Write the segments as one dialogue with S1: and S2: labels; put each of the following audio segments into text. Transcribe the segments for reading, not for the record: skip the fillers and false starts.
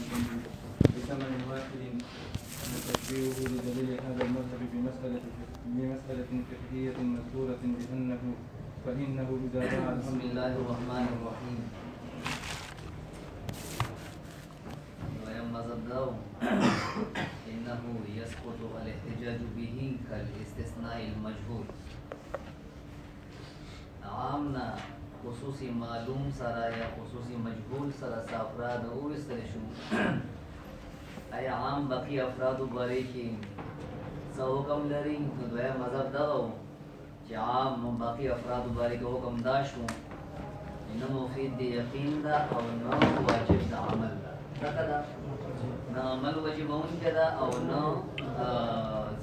S1: بثمن واحد تشبيهه لدليل هذا المذهب بمسألة فقهية مذكورة فإنه إذا باع
S2: بسم الله الرحمن الرحيم. ويمزدو إنه يسقط الاحتجاج به كالاستثناء المجهول. عامنا خصوصي معلوم سرا یا خصوصی مجهول سرا افراد او استلشو ای عام باقی افراد باره کی سو حکم لري نو دوی مذهب دغه چې عام باقی افراد باره کې حکم داشو انه مفید دی یقین دا او نو واجب دا عمل دا کدا نه عمل واجب اون کدا او نو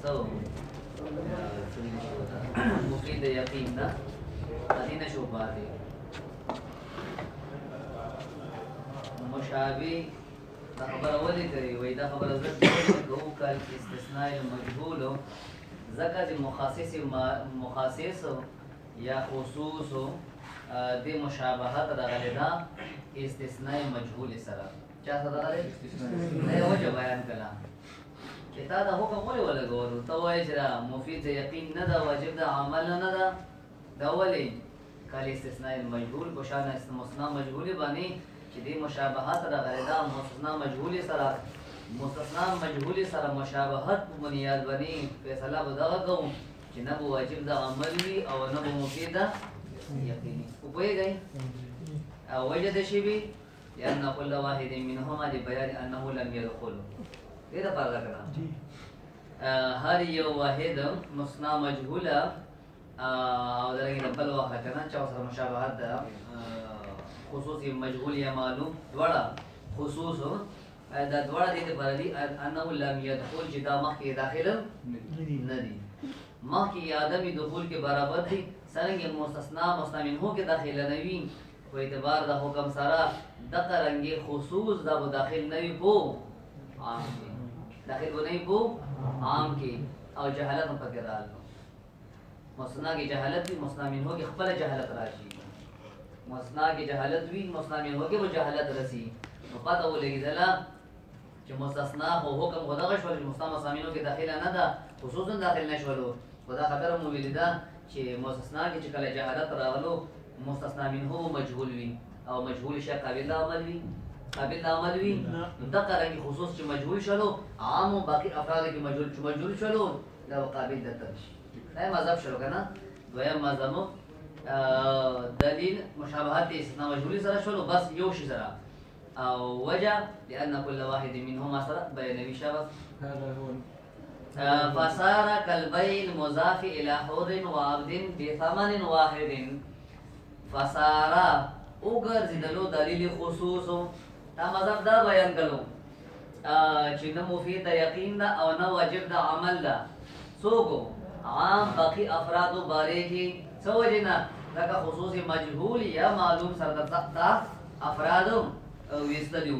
S2: سو مفید دی یقین دا ادینه شو باندې مشابه دا خبر اولی کری وی دا خبر ازرد کو کل استثناء المجهول ذکر دی مخاصص یا خصوص دی مشابهت دا غلدا استثناء مجهول سرا چا سره دا نه وجه بیان کلا چې تا دا حکم ولی ولګورو ته وایې چې مفید یقین نه دا واجب دا عمل نه دا دا ولی کل استثناء المجهول بشان استثناء مجهول باندې چې دې مشابهت راغلي دا مستثنا مجهول سره مشابهت په بنیاد باندې فیصله بدغه کوم چې نه واجب د عمل وي او نه مفید یقیني او پوهیږئ او وجه د شی وي لأن كل واحد منهما لبيان أنه لم يدخل دې دا فرق کړه هر یو واحد مستثنا مجهوله او درګه بل واحد کنه چې سره مشابهت ده خصوصی مجهول یا معلوم دوړه خصوص دا دوړه دې په لري انه لم يدخل چې دا مخکې داخله نه دي مخکې ادمي دخول کې برابر دي څنګه مستثنا مستمنه کې داخله نه وي په اعتبار د حکم سره د قرنګي خصوص دا داخل نه وي په عام کې داخل نه وي په عام کې او جهالت په کې راځي مستثنا کې جهالت وي مستمنه کې خپل جهالت راشي مصنع کی جہالت بھی مصنع میں ہوگی وہ جہالت رسی نو پتہ ولګی دلا چې مستثنا هو حکم خدا غشول مستثنا مصامینو کې داخله نه ده خصوصا داخل نشولو خدا خبر مو ویلیدا چې مستثنا کې چې کله جهالت راغلو مستثنا منه مجهول وي او مجهول شی قابل عمل وي دغه رنګ خصوص چې مجهول شلو عام او باقی افراد کې مجهول شلو دا قابل ده ترشي دا مذهب شلو کنه دویم مذهب دلیل مشابهت استثناء مجهول سره شلو بس یو شی سره او وجه لان كل واحد منهما سره بينوي شبه
S1: هذا هو
S2: فصار كالبيع المضاف الى حر وعبد بثمن واحد فصار اوگر زدلو دلیل خصوص دا مذهب دا بیان کړو چې نو مفید یقین دا او نو واجب دا عمل دا سوګو عام باقی افراد باره کې سوجنا لکه خصوصی مجهول یا معلوم سردتا افراد ویستلیو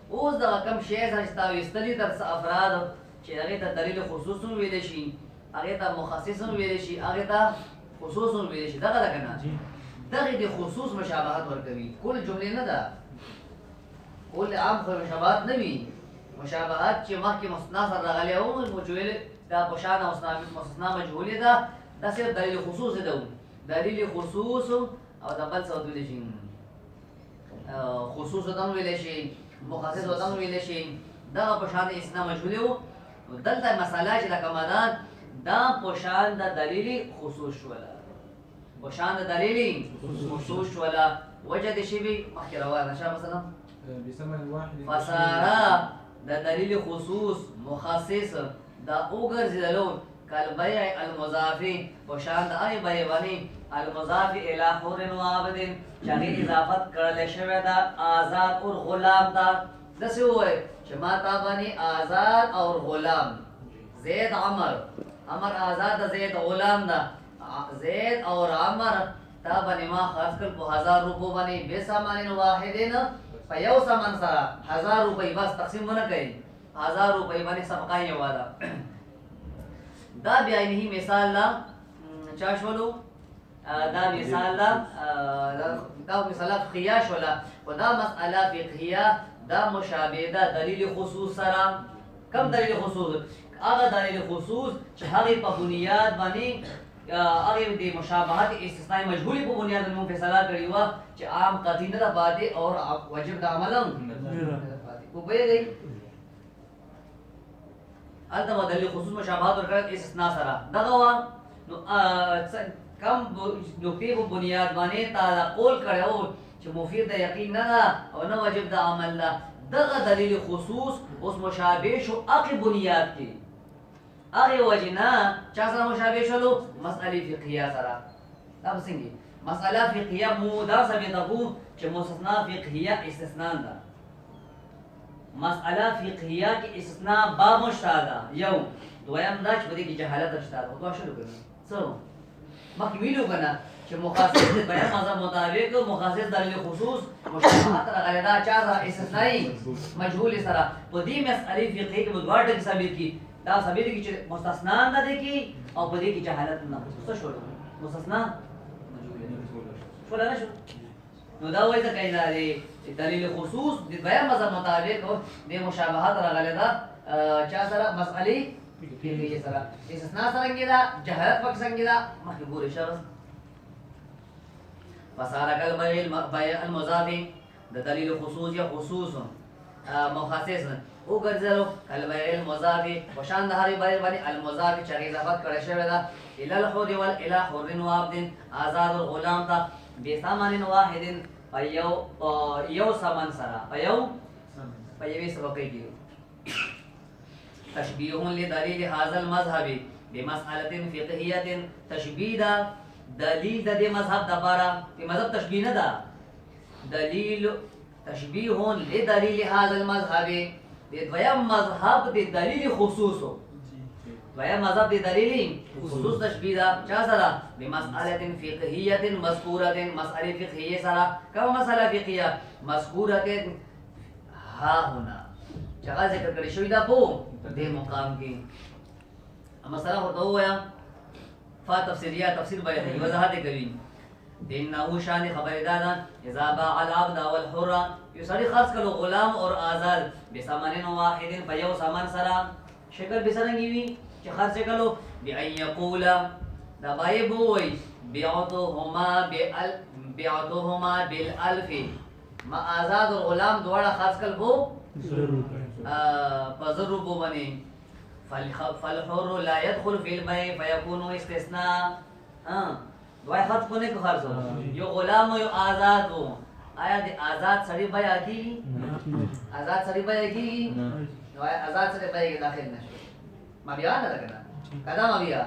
S2: اوس دا کم شی سره ویستلی تر افراد چې هغه ته دلیل خصوص ویل شي هغه ته مخصص ویل شي هغه ته خصوص ویل شي دا کنه دغه د خصوص مشابهت ورکوي کل جمله نه ده کل عام خو مشابهت نه وي مشابهت چې مخکې مستثنا سره راغلی او مجهول دا بشانه مستثنا مجهول ده دا صرف دلیل خصوص ده دلیل خصوص او دا بل څه ویل شي خصوص دم ویل شي مخصص دم ویل شي دا بشانه استثنا مجهول او دلته مساله چې د کمادان دا بشان د دلیل خصوص ولا بشان د دلیل خصوص ولا وجد شی به مخکې روانه شه مثلا
S1: بثمن واحد
S2: فصارا د دلیل خصوص مخصص دا اوګرځیدلو کالبیع المضافی بشان د ای بیوانی المضاف الی حر و عبد چاغي اضافت کړل شوی دا آزاد او غلام دا دسه وای چې ما تا باندې آزاد او غلام زید عمر آزاد زید غلام دا زید اور عمر تا باندې ما خرج کړ په 1000 روپو باندې به سامان واحدین په یو سامان سره 1000 روپۍ بس تقسیم ونه کړي 1000 روپۍ باندې صفقای والا دا بیا نه مثال لا چا شولو دا مثال لا دا مثال فقهیه شولا خدا مسأله فقهیه دا مشابه دا دلیل خصوص سره کم دلیل خصوص هغه دلیل خصوص چې هغه په بنیاد باندې هغه د مشابهت استثناء مجهول په بنیاد باندې فیصله کړی و چې عام قطعی نه پاتې او واجب د عمل هم نه پاتې په ویږي البته دلیل خصوص مشابهت ورکړه استثناء سره دغه وا نو کم نقطې په بنیاد باندې تا قول کړو چې مفید د یقین نه ده او نه واجب د عمل ده دغه دلیل خصوص اوس مشابه شو هغه بنیاد کې هغه وجنا چا سره مشابه شلو مسئله فقهیه سره دا څنګه مسئله فقهیه مو دا ثابتو چې مستثنا فقهیه استثناء ده مسئله فقهیه کې استثناء با مشتاده یو دویم دا چې بده کې جهالت شته او دا شروع کړو څو مخکې ویلو کنه چې مخصص د بیان مذهب مطابق مخصص دلیل خصوص مشابهت راغلی دا چا سره استثنائی مجهول سره په دې مسئله فقهي کې مدوار ټکي ثابت کی دا ثابت کی چې مستثنا نه دي کی او په دې کې جهالت نه څه شو مستثنا مجهول شو نه شو نو دا وایي ځکه دا دی دلیل خصوص د بیان مذهب مطابق د مشابهت راغلی دا چا سره مسئله فقهي سره استثناء څنګه دا جهالت پک څنګه دا مخکې ګورې شرط فسارك البيع المضاف د دلیل خصوص یا خصوص مخصص او ګرځلو البيع المضاف وشان د هر بیع باندې المضاف چې اضافه کړی شوی دا الى الحر والى حر وعبد آزاد الغلام ته بثمن واحد یو ثمن سره یو سبب کوي تشبيه لدليل هذا المذهب بمسألة فقهية تشبيه دلیل د دې مذهب د بارا چې مذهب تشبیه نه ده دلیل تشبیه لدلیل هذا المذهب د دویم مذهب د دلیل خصوصو دویم مذهب د دلیل خصوص تشبیه ده چا سره بمسألة فقهية مذكورة مسألة فقهية سره کوم مسألة فقهية مذكورة ها هنا چا ذکر کړی شوی دا په دې مقام کې مسأله ورته وایا تفسیریه تفسیر بیانوي وضاحت کوي انه شان خبر دادا اذا باع العبد والحر یسری خاص کلو غلام اور آزاد بثمن واحد فيو ثمن سرا شکل بسرنګي وي چې خرڅ کلو بأن يقول دا بای بووي بعتهما بالالف ما آزاد اور غلام دواړه خاص کل بو فضرب بني فالحر لا يدخل في البيع فيكون استثناء دوای خط کو نه کو خرڅ یو غلام یو آزاد وو آیا د آزاد سړی بیع کی آزاد سړی بیع کی دوای آزاد سړی بیع کې داخل نشو ما بیا نه لګنا کدا ما بیا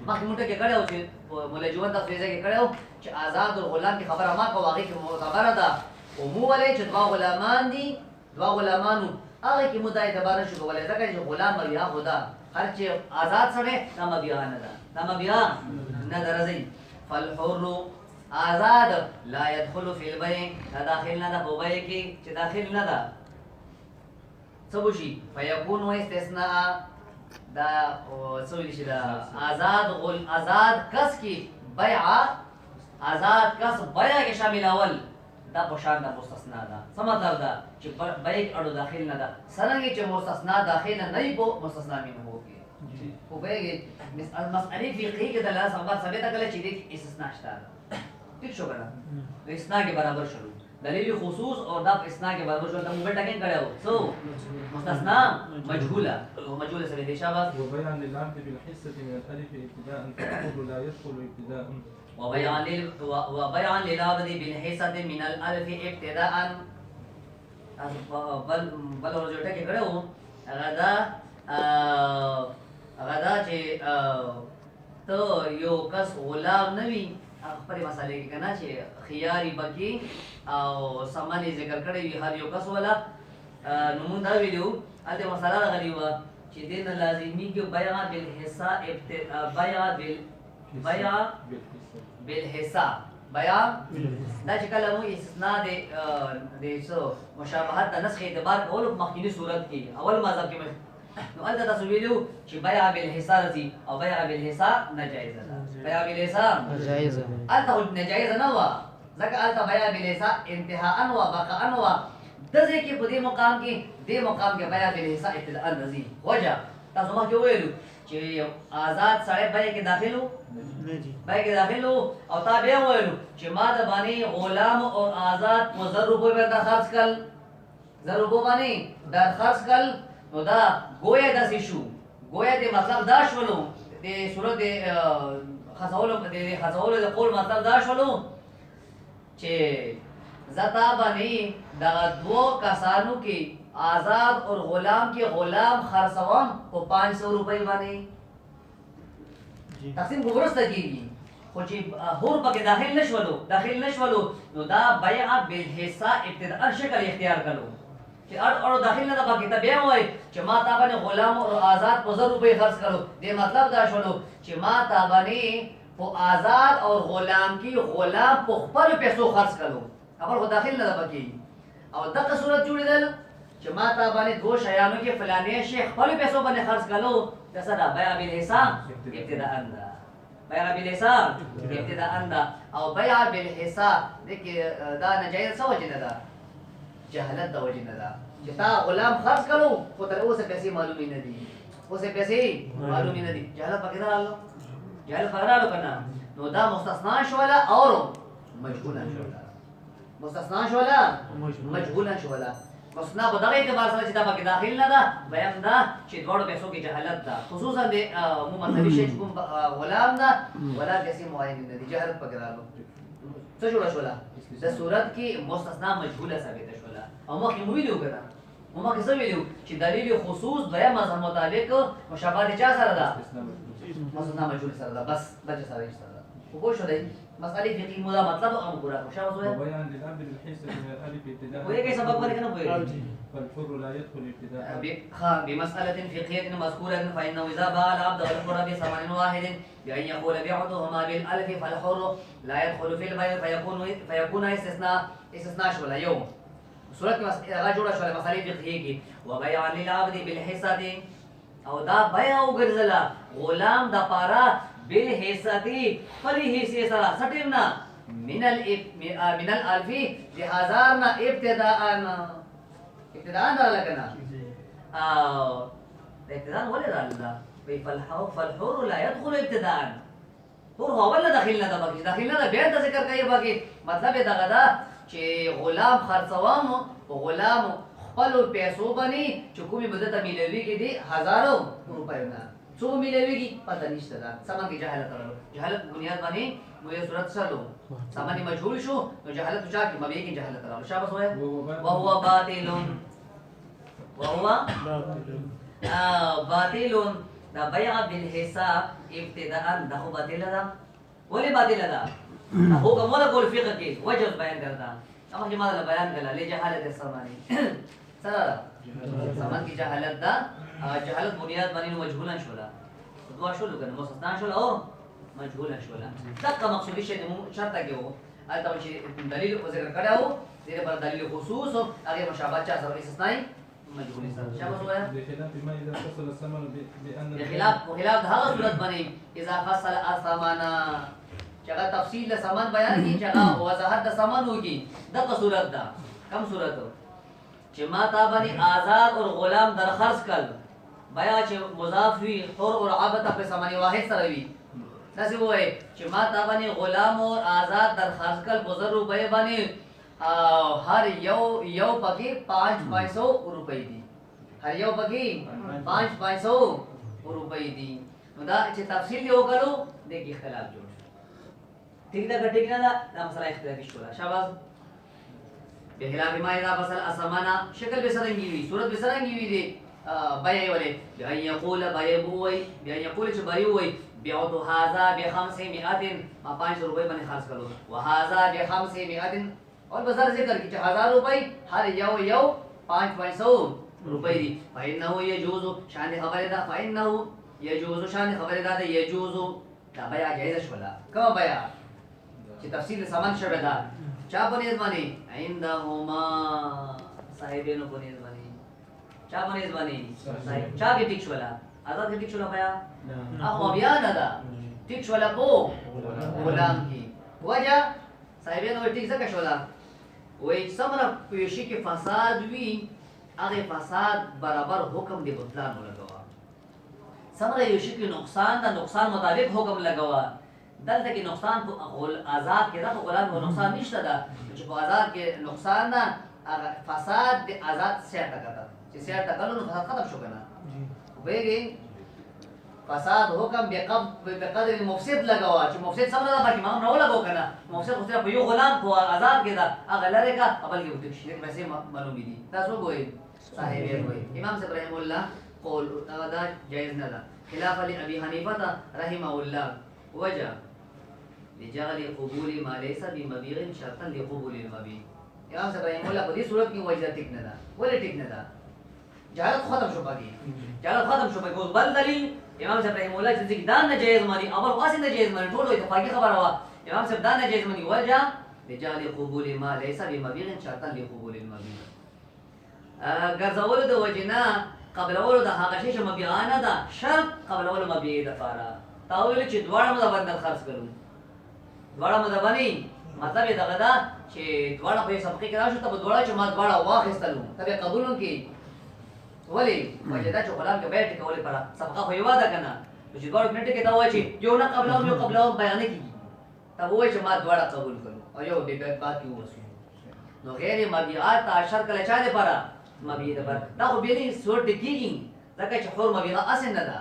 S2: ما کومټه کې کړه او چې مولا جوان د فیزه کې کړه چې آزاد او غلام کی خبره ما کو واقعي کې معتبره ده او مو ولې چې دوا غلامان دي دوا غلامانو هغه کې مدای اعتبار شو کولای ځکه چې غلام بیا خدا هر چې آزاد سره نام بیا نه ده نام بیا نه درځي فالحر آزاد لا يدخل في البيع داخل نه ده په بيع کې چې داخل نه ده سبوشي فيكون استثناء دا سوي شي دا آزاد کس کی بيع آزاد کس بيع کې شامل اول دا پوشان دا مستثنا ده څه مطلب ده چې بیع اړو داخل نه ده څنګه چې مستثنا داخل نه وي په مستثنا منه وږي او بیع مسئله فقهي کې د الله ثبات ثابت کړل چې دې استثناء شته ٹھیک شو کنه د استثناء کې برابر شو دلیل خصوص اور دا استثناء کې برابر شو د موږ ټاکین کړو سو مستثنا مجهوله او مجهوله سره دې شابه
S1: وبيان للعبد بالحصه من الالف ابتداء فالحر لا يدخل ابتداء
S2: وبيان للعبد بالحصة من الألف ابتداء بل ورجوټه کې کړو هغه دا چې ته یو کس غلام نوي خپل مسالې کې کنه چې خياري بکی او سماني ذکر کړی وي هر یو کس ولا نمون دا ویلو اته مساله غلی و چې دین لازمي کې بیان بالحصہ بیان بالحصہ بیان دا چې کله مو استثناء د څو مشابهت د نسخ اعتبار کول مخکینی صورت کې اول مذهب کې نو البته تاسو ویلو چې بیع بالحصہ دي او بیع بالحصہ ناجایز ده بیع بالحصہ ناجایز البته ناجایز نه و ځکه البته بیع بالحصہ انتهاء و بقاء و دزه کې په دې مقام کې بیا به حصہ ابتداء نزي وجه تاسو ما کې ویلو چې یو آزاد سړی بیا کې داخلو او تا بیا ویلو چې ما د باندې غلام او آزاد مزر روپے باندې خرج کړ زر روپے باندې دا خرج کړ نو دا گویا داسې شو گویا دې مطلب دا شولو د صورت خاصولو د قول مطلب دا شولو چې زتا باندې دا دو کسانو کې آزاد اور غلام کې غلام خرڅوم په 500 روپے باندې تقسیم ورسته کیږي خو چې هور پکې داخل نشولو نو دا بیع بالحصہ ابتداء شکل اختیار کړو چې اړ داخل نه پکې ته بیا وای چې ما تا باندې غلام او آزاد په 1000 روپے خرڅ کړو دې مطلب دا شولو چې ما تا باندې په آزاد اور غلام کې غلام په خپل پیسو خرڅ کړو خبر خو داخل نه پکې او دغه صورت جوړیدل چې ما تا باندې دو شیانو کې فلانه شی خپل پیسو باندې خرڅ کړو دا بیع بالحساب ابتداء اندا بیع بالحساب ابتداء اندا او بیع بالحساب دغه دا نجایز څه وجه نه ده جهالت د وجه نه ده چې تا غلام خرڅ کړو خو تر اوسه پیسې معلومې نه دي جهالت پکې راغلو کنه نو دا مستثنا شولا اور مجهولا شولا مستثنا په دغه اعتبار سره چې دا پکې داخل نه ده بیان دا چې دوړو پیسو کې جهالت ده خصوصا د ممثل شي کوم غلام ده ولا کسی معین نه دي جهالت پکې راغلو څه جوړه شولا د صورت کې مستثنا مجهوله ثابت شولا او مخکې مو ویلو کنه مخکې څه ویلو چې دلیل خصوص دویم مذهب مطابق مشابهت چا سره ده مستثنا مجهول سره ده بس بچ سره وګور شو دی مسالې فقهي مولا مطلب او پورا شابه زویا
S1: وبيان للامر الحصه من الالف ابتداء
S2: وهي كيف سبب ذلك انا بقول
S1: فالحر لا يدخل ابتداء
S2: بمساله فقهيه مذكوره فانه اذا باع العبد والحر بثمن واحد بان يقول بعتهما بالالف فالحر لا يدخل في البيع فيكون استثناء شولا يوم صورت کې هغه جوړه شوله مسالې فقهيه کې وبيع للعبد بالحصه او دا بیع وګرځلا غلام د پارا بالحصه فلی حصے سره سټیمنا من الالف لهزارنا ابتداء لګنا او ابتداء ولې راځلا وی فالحر لا يدخل ابتداء حر هو ولا داخلنا ده بیا د ذکر کوي باقي مطلب دا غدا چې غلام خرڅوام غلام خپل پیسو باندې چې کومي بدته ملوي کې دي 1000 روپۍ نه څو ملويږي پته نشته دا سامان کې جهالت بنیاد باندې نو یو صورت سره سامان مجهول شو نو جهالت چا کې مبي کې جهالت راو شابه سوې وهو باطل دا بيع بالحساب ابتداء ده باطل ده ولې باطل ده هو کومه کول فقہ کې وجه بیان کرتا اما چې ماده بیان کړل له جهالت سمانی سره سامان کې جهالت ده جهالت بنیاد باندې مجهولا شولا دوا شولو کنه مستثنا شولا او مجهولا شولا دغه مقصودی شی مو شرط کې وو البته چې دلیل او ذکر کړو دغه پر دلیل خصوص او هغه مشابهت چا سره استثناء مجهول سره شابه سویا
S1: بخلاف ما اذا فصل الثمن بان
S2: خلاف هغه صورت باندې اذا فصل الثمن چغه تفصیل د سامان بیان کی چغه وضاحت د سامان ہوگی دغه صورت دا کم صورت چې ما تا باندې آزاد اور غلام در خرڅ کړ بیا چې مضاف وی حر اور عبد په سامان واحد سره وی داسې وای چې ما تا باندې غلام اور آزاد در خرڅ کړ 1000 روپے باندې هر یو پکې 500 روپے دي هر یو پکې 500 روپے دي نو دا چې تفصیل یو کړو دغه خلاف جوړ ٹھیک ده ټیک نه دا مسله اختلافي شولا شاباش بخلاف ما اذا فصل الثمن شکل به سرنګي وي صورت به سرنګي وي دي بیا ولې بیا یقول بیا بووي بیا یقول چې بیا وي بعت هذا ب 500 ما 500 روپے باندې خرڅ کړو وهذا ب 500 اور بازار ذکر کی 1000 روپے هر یو 500 روپے دي فإنه يجوز شان خبره ده فإنه يجوز شان خبره ده يجوز دا بیا جایز شولا کوم بیا چې تفصیل سامان شوه ده چا بنیز باندې عندهما صاحبینو بنیز باندې چا بنیز باندې چا کې ټیک شولا آزاد کې ټیک شولا بیا هغه بیا نه ده ټیک شولا کو غلام کی وجه صاحبینو ټیک څه شولا وای څومره پیشي کې فساد وي هغه فساد برابر حکم دی بطلان ولګوا څومره یو شي کې نقصان دا نقصان مطابق حکم لګوا دلته کې نقصان په آزاد کې دا غلام کو نقصان نشته دا چې په آزاد کې نقصان نه فساد د آزاد سیر تکته چې سیر تکلو نو فساد ختم شو کنه وایي فساد حکم بقدر المفسد لګوا چې مفسد څنګه دا باندې ما نه لګاو کنه مفسد خو په یو غلام په آزاد کې دا هغه لری کا خپل یو تک شي پیسې معلوم دي تاسو ګوي صاحب یې وایي امام صاحب رحم الله قول دا جائز نه ده خلاف علی ابي حنیفه رحمه الله وجه لجعل قبول ما ليس بمبيغ شرطا لقبول المبيغ امام صاحب رحم الله په دې صورت کې وجه ټیک نه ده ولې ټیک نه ده جهالت ختم شو پاتې جهالت ختم شو پاتې بل دلیل امام صاحب رحم الله چې دا نه جایز مانی اول واسه نه جایز مانی ټول اتفاقی خبره وا امام صاحب دا نه جایز مانی وجه لجعل قبول ما ليس بمبيغ شرطا لقبول المبيغ ګرځول د وجنا قبل اول د هغه شی چې مبيغانه ده شرط قبل اول مبيغ د فارا تاویل چې دواړه مدبندل خرڅ کړو دواړه مدبني مطلب دا غدا چې دواړه په سبقي کې راشو ته دواړه چې ما دواړه واخستلو تبه قبولون کې ولی وجدا چې غلام کې بیٹھ کولې پر سبقه خو یو ده کنه چې دواړه منټ کې دا وایي چې یو نه قبل او یو قبل او بیان کیږي تب وایي چې ما دواړه قبول کړو او یو به بات کیو وسو نو غیر مبيعات اشر کله چا ده پر مبيع ده پر دا خو به نه سورت کیږي ځکه چې حور مبيع اسن نه ده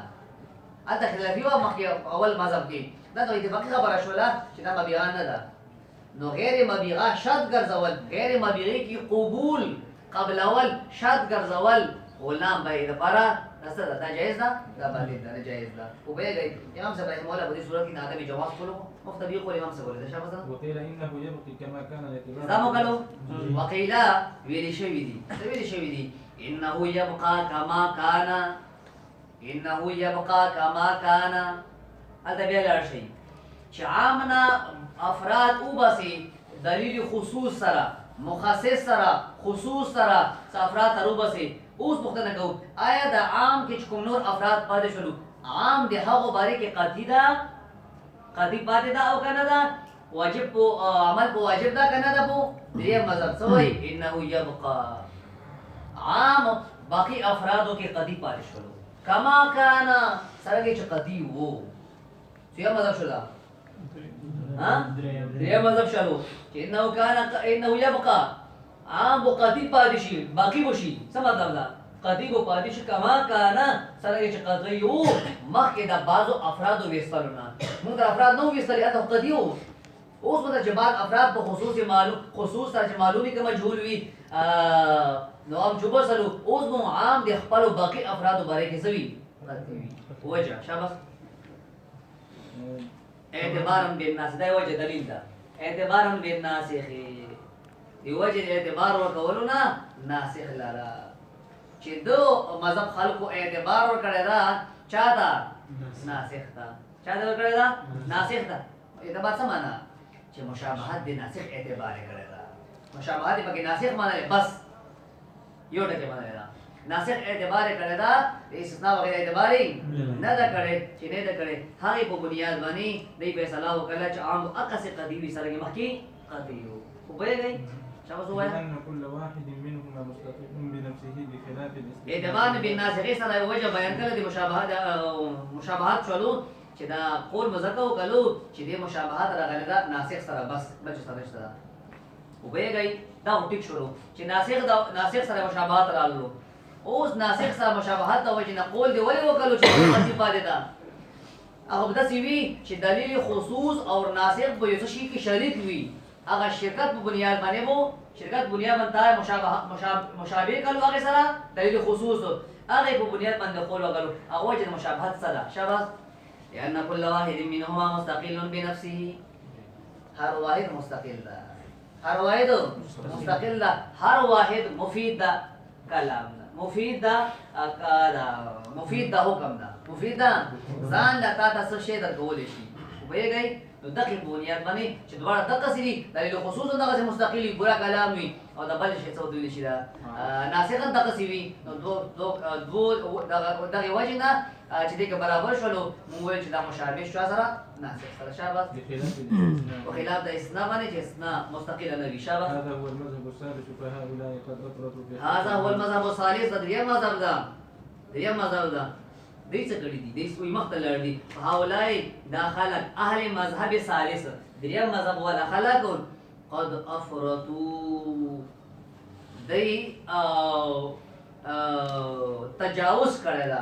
S2: اته خلافي او مخکې اول مذهب کې دا د اتفاقی خبره شوله چې دا مبيع نه ده نو غیر مبيع شرط ګرځول غیر مبيع کی قبول قبل اول شرط ګرځول غلام به د پاره رسد دا جایز ده دا باندې دا جایز ده او به امام صاحب رحمه الله په دې صورت کې نه ادمي جواز کولو مفتبی قول امام صاحب ولې شابه
S1: وقيل انه يبقي كما كان الاعتبار
S2: زمو قالو وقيل ویلی شوی دي انه يبقى كما كان انه يبقى كما كان هذا بیا لار شي چې عامنا افراد او بسي دلیل خصوص سره مخصص سره خصوص سره افراد ترو بسي اوس پوښتنه کوو آیا د عام کې کوم نور افراد پاتې شول عام د هغه باره کې قاطی پاتې ده او کنه ده واجب په عمل په واجب ده کنه ده په دې مذهب سوی انه يبقى عام باقی افرادو کې قاطی پاتې شول کما کان سره چې قاطی وو څه مذهب شول ها دې مذهب شلو چې انه يبقى عام قاطی پاتې شي باقی وشي څه مطلب ده قاطی کو پاتې شي کما کانا سره چې قاطی یو مخکې د بعضو افرادو وېستلونه موږ افراد نو وېستلې اته قاطی وو اوس مته چې بعض افراد په خصوص سره چې معلومي کې مجهول وي نو هم جوبه سره اوس مو عام د خپل باقی افرادو باره کې سوي قاطی وي وجه شابه اعتبارا بالناس دا وجه دلیل ده اعتبارا بالناس دی وجه اعتبار ورکولو نه ناسخ لرا چې دو مذهب خلکو اعتبار ورکړی دا چا دا ناسخ دا چا دا ورکړی دا ناسخ دا اعتبار څه معنا چې مشابهت د ناسخ اعتبار کړی دا مشابهت پکې ناسخ معنا بس یو ټکی معنا دا ناسخ اعتبار کړی دا استثناء وغیرہ اعتبار نه دا کړی چې نه دا کړی هغه په بنیاد باندې دی فیصله وکړه چې عام اقصی قدیوی سره مخکې قدیو خو به دی
S1: لأن كل واحد منهما مستقل بنفسه بخلاف الاستثناء
S2: اعتبار بالناسخ سره وجه بیان کړل د مشابهت چلو چې دا قول مذکر وکړو چې د مشابهت راغلی دا ناسخ سره بس بچ سره نشته او به گئی دا ټیک شروع چې ناسخ سره مشابهت رالو اوس ناسخ سره مشابهت د وجه نه قول دی ولې وکړو چې قصدي پاتې ده هغه د سی وی چې دلیل خصوص او ناسخ په یو شی کې شریک وي هغه شرکت په بنیاد باندې وو شرکت بنیاد باندې مشابه کلو هغه سره دلیل خصوص هغه په بنیاد باندې قول وکړو هغه چې مشابهت سره شابه لأن كل واحد منهما مستقل بنفسه هر واحد مستقل ده هر واحد مستقل ده هر واحد مفيد ده کلام ده مفيد ده مفيد ده حکم ده مفيد ده ځان لا تا تاسو شی در کولې شي وبېږي نو دغه بنیاد باندې چې دواړه دغه سری دلیل خصوص دغه مستقلی پورا کلام وي او د بل شي څه دوی شي دا ناسخ دغه سی وي نو دو دغه وجنه چې دغه برابر شولو موږ ویل چې دا مشابه شو سره ناسخ سره شابه وخلاف د اسنا باندې چې اسنا مستقل نه وي شابه
S1: هذا هو المذهب الثالث فهؤلاء قد افرطوا في
S2: هذا هو المذهب الثالث دریم مذهب ده دریم مذهب ده دې څه کړی دي دې سوی مختلف دي هؤلاء داخلت اهل مذهب ثالث دریم مذهب ولا خلق قد افرطوا دې تجاوز کړی دا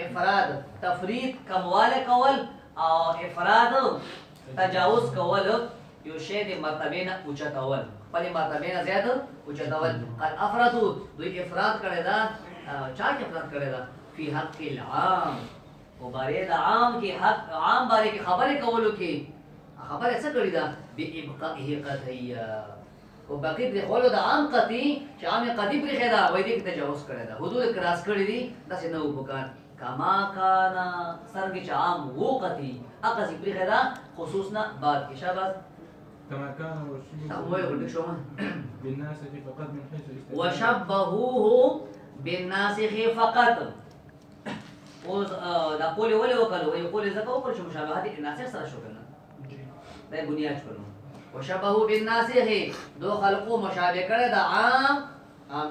S2: افراد تفرید کمواله کول او افراد تجاوز کول یو شی د مرتبه نه اوچتول خپل مرتبه نه زیات اوچتول قد افرطوا دوی افراد کړی دا چا کې افراد کړی دا فی حق العام وباره د عام کې حق عام باره کې خبره کولو کې خبره څه کړی دا بابقائه قطعیه وباقي د خولو د عام قطعی چې عام قطعی پرې خدا وای دي کې تجاوز کړی دا حدود کراس کړی دي داسې نه وکړ کما کانا سرګ چې عام وو قطعی اقا سي پرې خدا خصوصنا بعد کې شاباس
S1: كما كان وشبهه بالناسخ فقط من حيث
S2: وشبهوه بالناسخ فقط دا قول ولا وکړو یو قول زکه وکړو چې مشابهت الناسخ سره شو کنه دا بنیاد شنو وشبهه بالناسخ دو خلقو مشابه کړه دا عام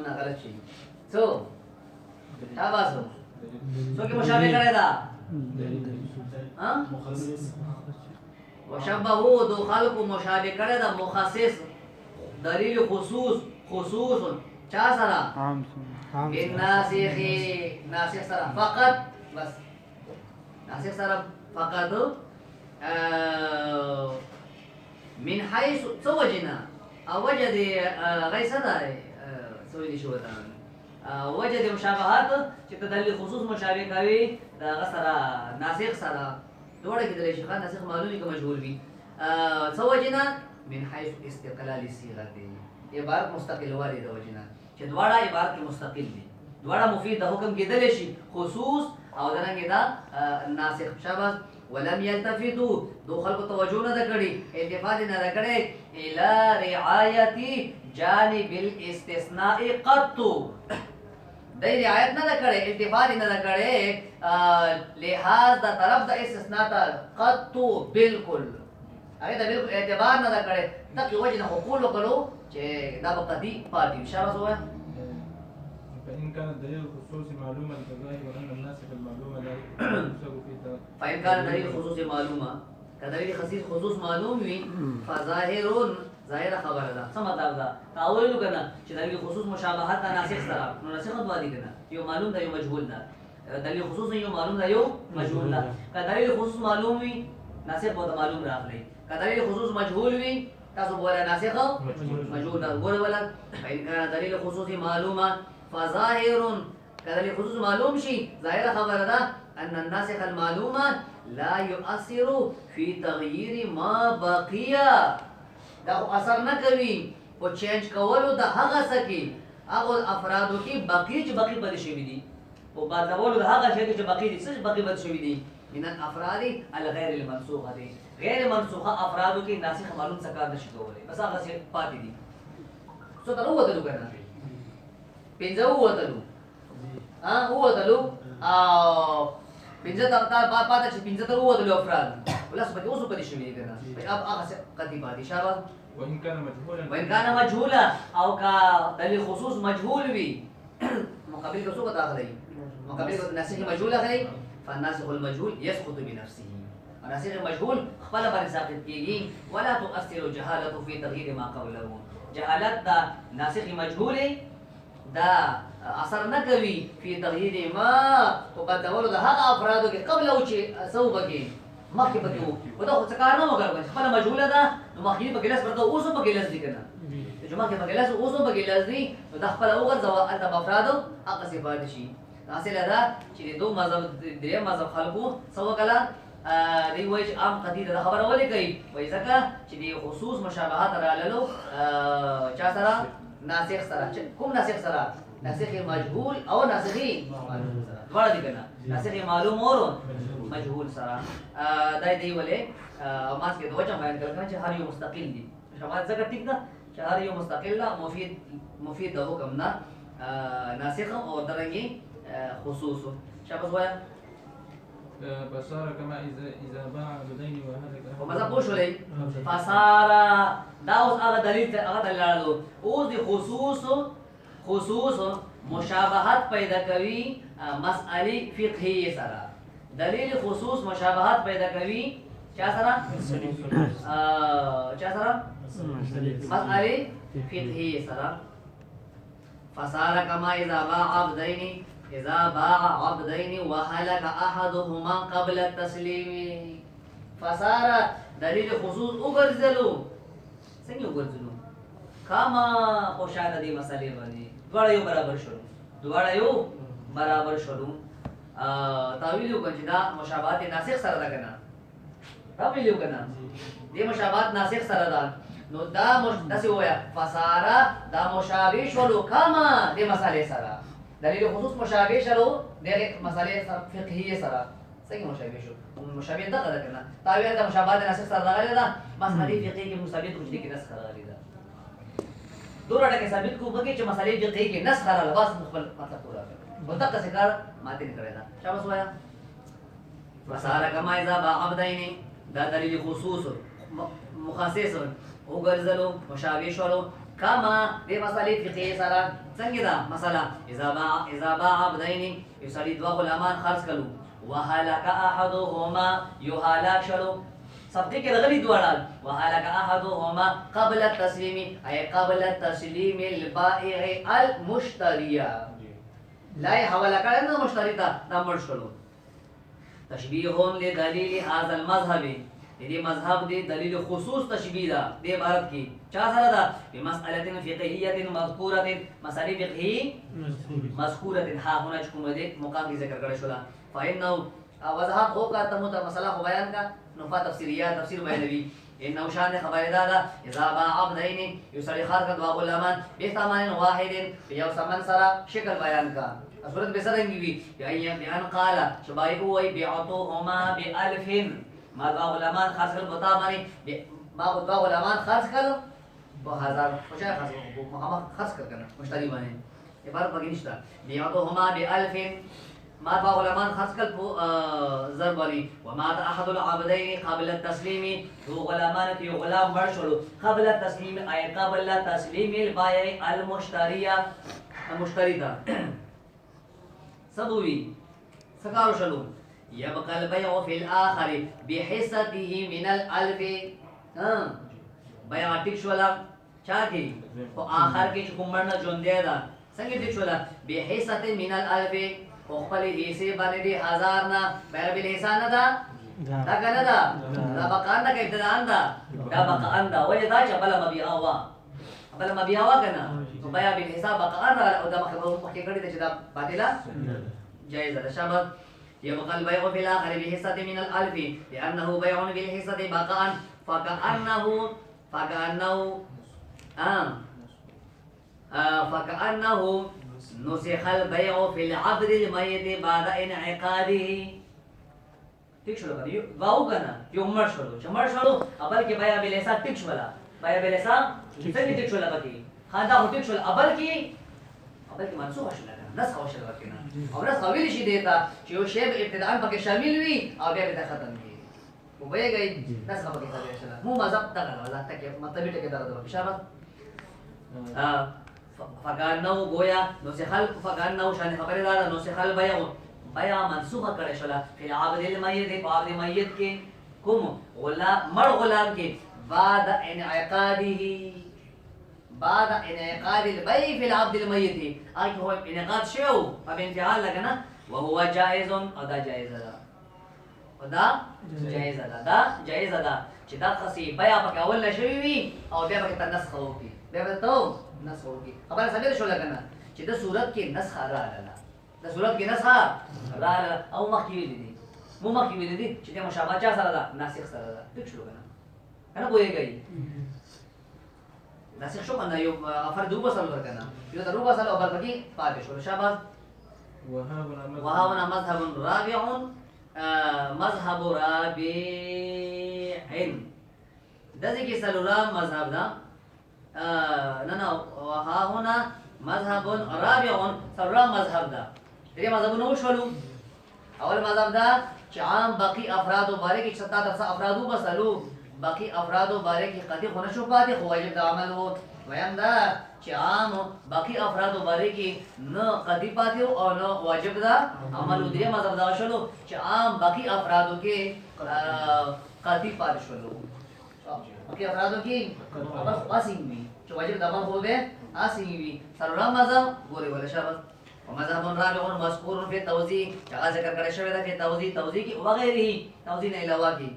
S2: نه غلط شي څو شاباس څو کې مشابه کړه دا ها وشبهه دو خلقو مشابه کړه دا مخصص دلیل خصوص چا سره عام بالناسخ ناسخ سره فقط بس ناسخ سره فقط من حيث سوجنا وجد غير ده سوي شو ده وجد مشابهات چې تدلیل خصوص مشابه کوي دا غسره ناسخ سره دوړه کې د شيخان ناسخ معلومي کوم مجهول وي سوجنا من حيث استقلال الصيغه عبارت مستقل والی د وجنا چې دواړه عبارت کې مستقل دي دواړه مفید د حکم کېدل شي خصوص او درنګ دا ناسخ شابه ولم يلتفتوا دو خلق توجه نه کړي التفات نه کړي الى رعايه جانب الاستثناء قط دای رعایت نه کړي التفات نه کړي لحاظ د طرف د استثناء ته قط بالکل هغه دا بالکل اعتبار نه کړي تکي وجه حقوق کړو چې دا بقدي پاتې شابه سوه
S1: فإن كان الدليل الخصوصي معلوما فالظاهر أن الناسخ المعلومة لا يشك في
S2: فإن كان الدليل الخصوصي معلومة كدليل خصوص معلوم وي فظاهر ظاهر خبر ده څه مطلب ده تاویل کنه چې دلیل خصوص مشابهت ناسخ سره نو ناسخ دوادي کنه یو معلوم ده یو مجهول ده دلیل خصوص یو معلوم ده یو مجهول ده کدلیل خصوص معلوم وي ناسخ به معلوم راغلی کدلیل خصوص مجهول وي تاسو بوله ناسخ مجهول ده ګور ولا فإن كان دلیل خصوصي معلومه فظاهر كذلك خصوص معلوم شيء ظاهر خبر ده أن الناسخ المعلومة لا يؤثر في تغيير ما بقي ده اثر نکوي او چینج کولو د هغه سکی هغه افرادو کې باقی چې باقی بد شوی دي او بدلولو د هغه شی چې باقی دي څه باقی بد شوی دي من الافراد الغیر المنسوخه دي غیر منسوخه افرادو کې ناسخ معلوم څه کار نشي کولای بس هغه څه پاتې دي څه ته وته کنه پنځه وته وته پنځه تا پاتې چې پنځه ته وته افراد ولس په اوسو پدې شوی کنه اب هغه څه قدی پاتې شابه
S1: وإن كان
S2: مجهولا او کا دلیل خصوص مجهول وي مقابل کو څه پتا غلي مقابل کو ناسخ مجهول غلي فالناسخ المجهول يسقط بنفسه الناسخ المجهول خپل باندې ساقط کیږي ولا تؤثر جهالته في تغيير ما قبله جهالت دا ناسخ مجهول دا اثر نه کوي په تغییر ما او بدلولو د هغه افرادو کې قبل او چې سو بګي مخکې بګي او دا څه کار نه وکړ خپل مجهوله ده نو مخکې بګي لاس ورته اوسو بګي لاس دي کنه چې مخکې بګي لاس اوسو بګي لاس دي نو د خپل او غرض او د افرادو هغه صفات شي حاصل ده چې دوه مذهب درې مذهب خلکو سو کلا دی وایي چې عام قضیه د خبره ولې کوي وایي ځکه چې د خصوص مشابهت راللو چا سره ناسخ سره کوم ناسخ سره ناسخ مجهول او ناسخ معلوم سره دواړه دي کنه ناسخ معلوم او مجهول سره دای دی ولې ماس کې دوه بیان کړل چې هر یو مستقل دي شواهد ذکر ټیک ده چې هر یو مستقل مفید د حکم نه ناسخ او درنګي خصوص شابه وایا
S1: فصار كما اذا باع عبدين وهلك
S2: وماذا پوښ ولې فصار دا اوس هغه دلیل ته هغه دلالو اوس د خصوص مشابهت پیدا کوي مسئله فقهيه سره دلیل خصوص مشابهت پیدا کوي چا سره مسئله فقهيه سره فصار كما اذا باع عبدين وهلك احدهما قبل التسليم فصار دلیل خصوص وګرځلو څنګه وګرځلو کما خوشاله دي مسئله باندې دواړه یو برابر شول تعویل وکړه چې دا مشابهت ناسخ سره ده کنه تعویل وکړه دې مشابهت ناسخ سره ده نو دا داسې وایا فصار دا مشابه شول کما دې مسئله سره دلیل خصوص مشابه شلو دغه مسئله فقهيه سره څنګه مشابه شو مشابه دغه ده کنه تعویل د مشابهت ناسخ سره راغلی ده مسئله فقهيه کې مشابه کوم دي کې نسخ راغلی ده دوه ټکي ثابت کو بګي چې مسئله فقهيه کې نسخ راغلی بس خپل مطلب پورا کړ مطلق څه کار ماته نه کړی دا شابه وایا فصار كما اذا باع عبدين دا دلیل خصوص مخصص وګرځلو مشابه شلو کما دې مسئله فقهيه سره څنګه دا مسئله اذا باع عبدين یسړي دوه غلامان خرڅ کړو وهلك احدهما يهلك شلو سبقي کې رغلي دواړه وهلك احدهما قبل التسليم اي قبل تسليم البائع المشتري لا حواله کړه نو مشتری ته دا مړ شلو تشبيه لدليل هذا المذهب دې مذهب دې دلیل خصوص تشبیه ده د عبارت کې چا سره ده په مسأله فقهیه مذکوره مسأله فقهی مذکوره ها هنا کوم دې مقام کې ذکر کړی شو فإنه وضاحت هو کا تمو ته مسله خو بیان کا نفا تفسیریات تفسیر بیانوي انه شان خبر ده اذا باع عبدين يسري خارج دوا غلامان بثمن واحد یو ثمن سره شکل بیان کا صورت به سره نیوي بیان قال شبایو وی بیعتهما ب1000 ما دوا غلامان خاص کر بتا باندې ما دوا غلامان خاص کر 2000 خوشا خاص کر کنه مشتری باندې عبارت باندې نشته بیعتهما ب1000 ما دوا غلامان خاص کر ضربلی وما احد العبدين قبل التسليم دو غلامان کی غلام برشلو قبل التسليم اي قبل تسليم البائع المشتري دا سبوي سکارو شلو يبقى البيع في الآخر بحصته من الألف بيع ٹک شولا چاکی او آخر کی چکمبرنا جوندے دا سنگی ٹک شولا بحصته من الألف او خپل حصے باندې دی 1000 نا بیر بل حصہ نه دا دا کنه دا بقان دا ابتداء دا بقان دا وجه دا چې بل مبيع وا کنه نو بيع بالحساب بقان او دا مخکې کړی چې دا باطله جائز ده شابه يبقى البيع في الآخر بحصة من الألف لأنه بيع بالحصة بقاء فكأنه نسخ البيع في العبد الميت بعد انعقاده ٹھیک شلو کنه واو کنه یو مر شلو ابل کې بيع بالحصة ٹھیک شولا بيع بالحصة څنګه ٹھیک شولا پکې خادا هو ٹھیک شولا ابل کې منسوخ شولا نسخ وشل ورکنه او نسخ ویل شي دیتا چې یو شی ابتداء پکې شامل وي او بیا به ختم کی او به گئی نسخ پکې ثابت شله مو مذهب تګه ولا تکي مطلب ټکي درته اشاره فغانو گویا نو سخل فغانو شان خبره ده نو سخل بیا منسوخ کړي شله په عبد المیت په عبد المیت کې کوم غلام کې بعد انعقاد البيع في العبد الميت اي هو انعقاد شو فبانتهاء لكنا وهو جائز او دا جائز ده چې دا خاصي بيع پکې اول شوی وي او بیا پکې تنسخ وکي بیا به تو نسخ وکي خبره سمې شو لګنه چې د صورت کې نسخ راغله او مخکې ویل دي چې د مشابهت چا سره ده ناسخ سره ده ټیک شو کنه پوهیږئ ناسخ شو کنه یو افراد روبا سالو ورکنه یو ته روبا سالو بل پکې پاتې شو شاباس وهاونا مذهب رابع مذهب رابع دځه کې سلورا مذهب دا نه وهاونا مذهب رابع سلورا مذهب دا دې مذهب نو شولو اول مذهب دا چې عام باقی افراد مبارک 77 افراد وبسلو باقی افراد مبارک قطعی خونه شو پاتې خو واجب د عمل وو ویم دا چې عام باقی افراد مبارک نه قطعی پاتې او نه واجب دا عمل دې مذهب دا شلو چې عام باقی افرادو کې قطعی پاتې شلو باقی افرادو کې بس اسینګي چې واجب د عمل هو به اسینګي سره مذهب ګوري ولا شابه ومذهب رابع مذکور فی توضیح هغه ذکر کړی شوی دی په توضیح کې وغیره توضیح نه علاوه کې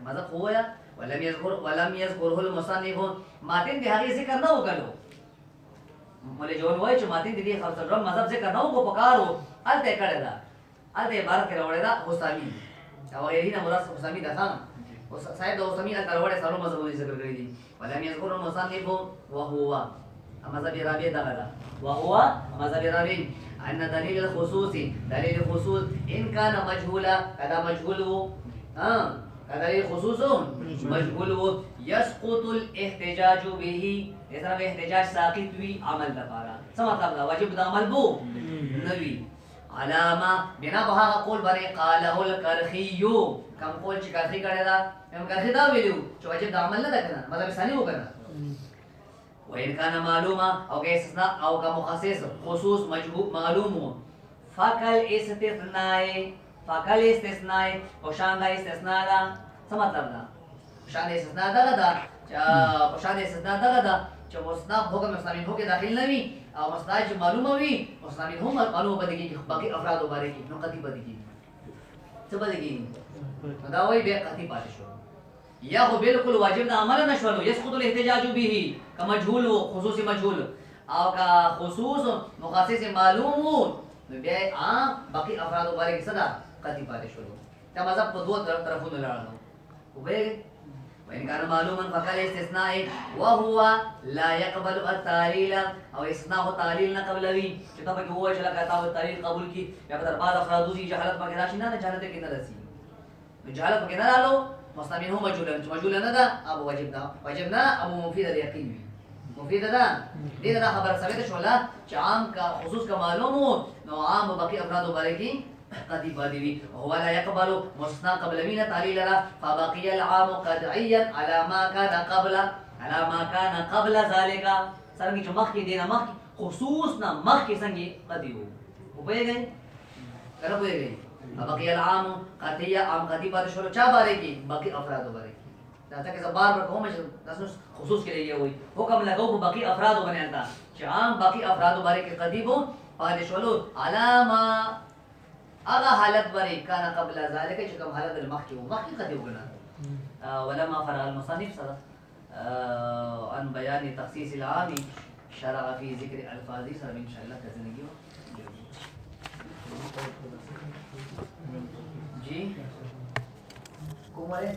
S2: مذهب هو یا ولم يذكره المصنف ماتن دې هغه ذکر نه وکړو مولوی جوړ وای چې ماتن دې خپل مذهب ذکر نه وکړو پکارو الته کړه دا الته عبارت کې راوړی دا حسامی او غیرینه مراد حسامی ده خان او صاحب د حسامی الته راوړی سره مذهب ذکر کړی دي ولم يذكره المصنف وهو مذهب رابع ده وهو مذهب رابع ان دليل الخصوص ان كان مجهولا كذا مجهول كذا خصوص مجهول يسقط الاحتجاج به اذا احتجاج ساقط وي عمل دپارا څه مطلب دا واجب د عمل بو نوي علامه بنا به قول بره قاله الكرخي کم قول چې کرخي کړه دا هم کرخي دا ویلو چې واجب د عمل نه ده کنه مطلب ثاني وکنه وإن كان معلومة أو كاستثناء أو كمخصص خصوص معلوم فكل استثناء وشان دا استثناء دا څه مطلب دا شان استثناء دا شان استثناء دا چې مصنف حکم مستعمل هو کې داخل نه وي او مصنف معلومه وي مستعمل هم معلومه بده کې باقي افراد مبارک کې نو قطعي بده کې څه بده کې دا وایي به قطعي پاتې شو یا هو بالکل واجب د عمل نشولو يسقط الاحتجاج به كمجهول خصوص مجهول او کا خصوص مخصص معلوم بیا باقي افراد مبارک صدا قطعي پاتې شولو دا مذهب په دوه طرفونو لاړو وإن كان معلوما فقال استثناء وهو لا يقبل التعليل او استثناء تعليل نه قبلوي چې دا پکې وایي چې لکه تاسو تعليل قبول کی یا په بعض افراد دوی جهالت پکې راشي نه جهالت کې نه راسي جهالت پکې نه رالو مستعمل هو مجهول نه ده ابو واجب نه ابو مفيد اليقين مفيد ده دې دا خبر ثابت شولا چې عام کا خصوص کا معلوم نو عام باقي افراد مبارک قد بادوي هو لا يقبل مستثنى قبل من تعليل فبقي العام قطعيا على ما كان قبل ذلك سرنګ چې مخکې دینه مخکې خصوص نه مخکې څنګه قديو وبېږي کله وبېږي فبقي العام قطعيا عام قطعي پاتې شو چا باره کې باقي افراد باره دا څنګه زبار پر کوم چې تاسو خصوص کې لګي وي حکم لګاو په باقي افراد باندې انده چې عام باقي افراد باره کې قديبو پاتې شولو علامه هذا حالت بری کان قبل ذلك چې کوم حالت المخکې قد وګڼه ولما فرغ المصنف صدق عن بيان تخصيص العام شرع في ذكر الفاظ سر ان شاء الله کزنګي جی کومه